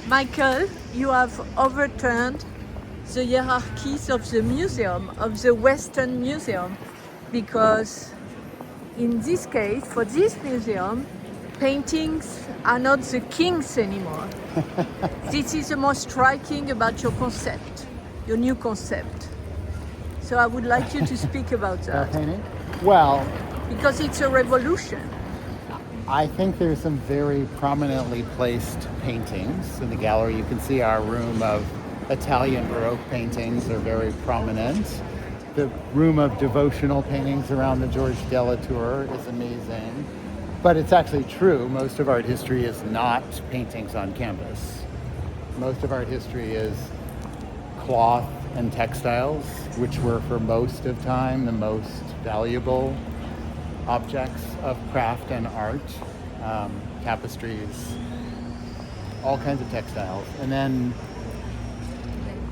Michael, you have overturned the hierarchies of the museum, of the Western Museum, because in this case, for this museum, paintings are not the kings anymore. This is the most striking about your concept, your new concept. So I would like you to speak about that. Painting? Well, because it's a revolution. I think there's some very prominently placed paintings in the gallery. You can see our room of Italian Baroque paintings are very prominent. The room of devotional paintings around the George Delatour is amazing. But it's actually true, most of art history is not paintings on canvas. Most of art history is cloth and textiles, which were for most of time the most valuable objects of craft and art, tapestries, all kinds of textiles, and then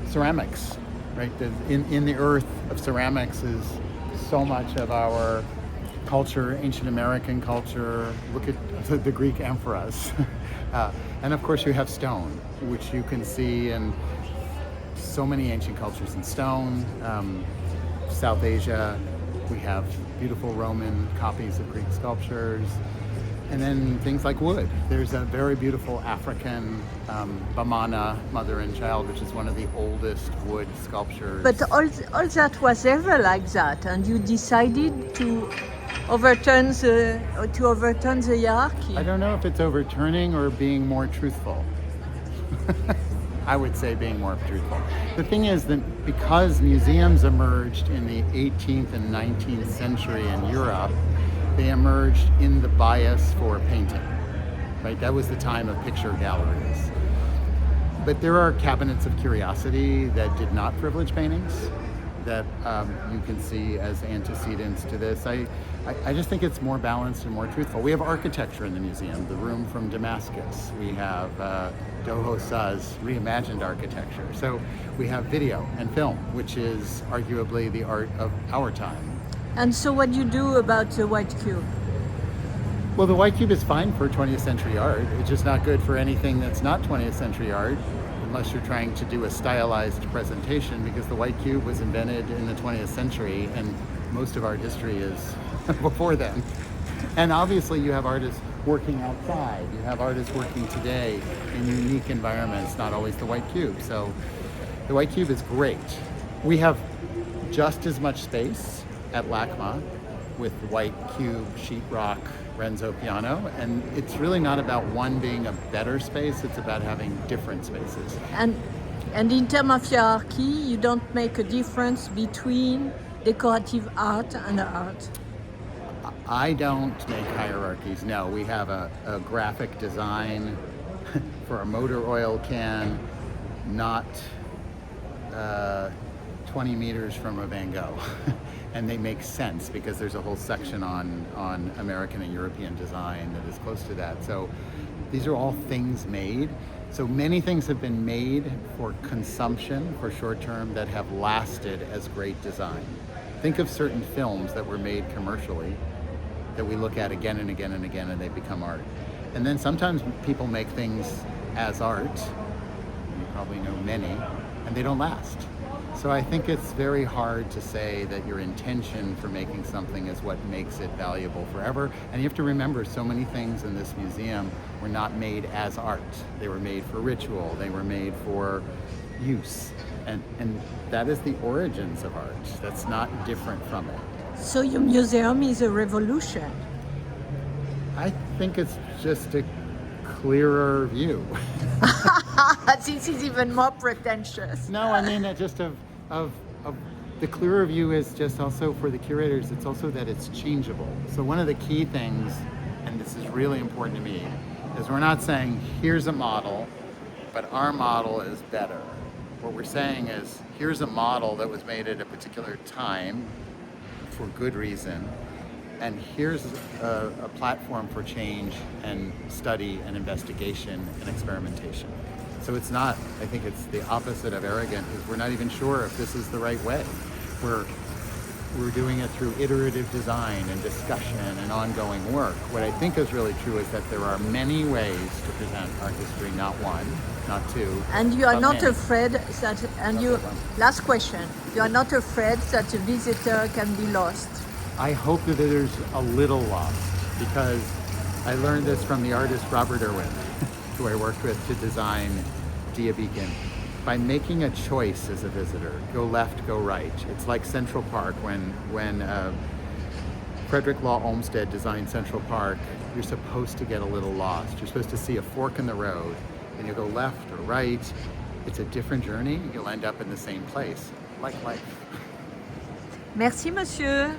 ceramics, right? In the earth of ceramics is so much of our culture, ancient American culture. Look at the Greek amphoras. And of course you have stone, which you can see in so many ancient cultures in stone. South Asia, we have beautiful Roman copies of Greek sculptures. And then things like wood. There's a very beautiful African Bamana, mother and child, which is one of the oldest wood sculptures. But all that was ever like that, and you decided to overturn the hierarchy. I don't know if it's overturning or being more truthful. I would say being more truthful. The thing is that because museums emerged in the 18th and 19th century in Europe, they emerged in the bias for painting, right? That was the time of picture galleries. But there are cabinets of curiosity that did not privilege paintings that you can see as antecedents to this. I just think it's more balanced and more truthful. We have architecture in the museum, the room from Damascus. We have Doho Sa's reimagined architecture. So we have video and film, which is arguably the art of our time. And so what do you do about the white cube? Well, the white cube is fine for 20th century art. It's just not good for anything that's not 20th century art, unless you're trying to do a stylized presentation, because the white cube was invented in the 20th century and most of art history is before then. And obviously you have artists working outside. You have artists working today in unique environments, not always the white cube. So the white cube is great. We have just as much space at LACMA with white cube, sheetrock, Renzo piano, and it's really not about one being a better space, it's about having different spaces. And in terms of hierarchy, you don't make a difference between decorative art and art? I don't make hierarchies, no. We have a graphic design for a motor oil can, not 20 meters from a Van Gogh. And they make sense because there's a whole section on American and European design that is close to that. So these are all things made. So many things have been made for consumption, for short term, that have lasted as great design. Think of certain films that were made commercially that we look at again and again and again, and they become art. And then sometimes people make things as art, you probably know many, and they don't last. So I think it's very hard to say that your intention for making something is what makes it valuable forever. And you have to remember, so many things in this museum were not made as art. They were made for ritual, they were made for use. And that is the origins of art. That's not different from it. So your museum is a revolution? I think it's just a clearer view. This is even more pretentious. No, I mean just of the clearer view is just also for the curators, it's also that it's changeable. So one of the key things, and this is really important to me, is we're not saying here's a model, but our model is better. What we're saying is here's a model that was made at a particular time for good reason, and here's a platform for change and study and investigation and experimentation. So it's not, I think it's the opposite of arrogant, is we're not even sure if this is the right way. We're we're doing it through iterative design and discussion and ongoing work. What I think is really true is that there are many ways to present art history, not one, not two. And you are but not many. afraid that, and you, last question, you are not afraid that a visitor can be lost? I hope that there's a little lost, because I learned this from the artist Robert Irwin, who I worked with to design Dia Beacon. By making a choice as a visitor, go left, go right. It's like Central Park when Frederick Law Olmsted designed Central Park. You're supposed to get a little lost. You're supposed to see a fork in the road, and you go left or right. It's a different journey. You'll end up in the same place, like life. Merci, monsieur.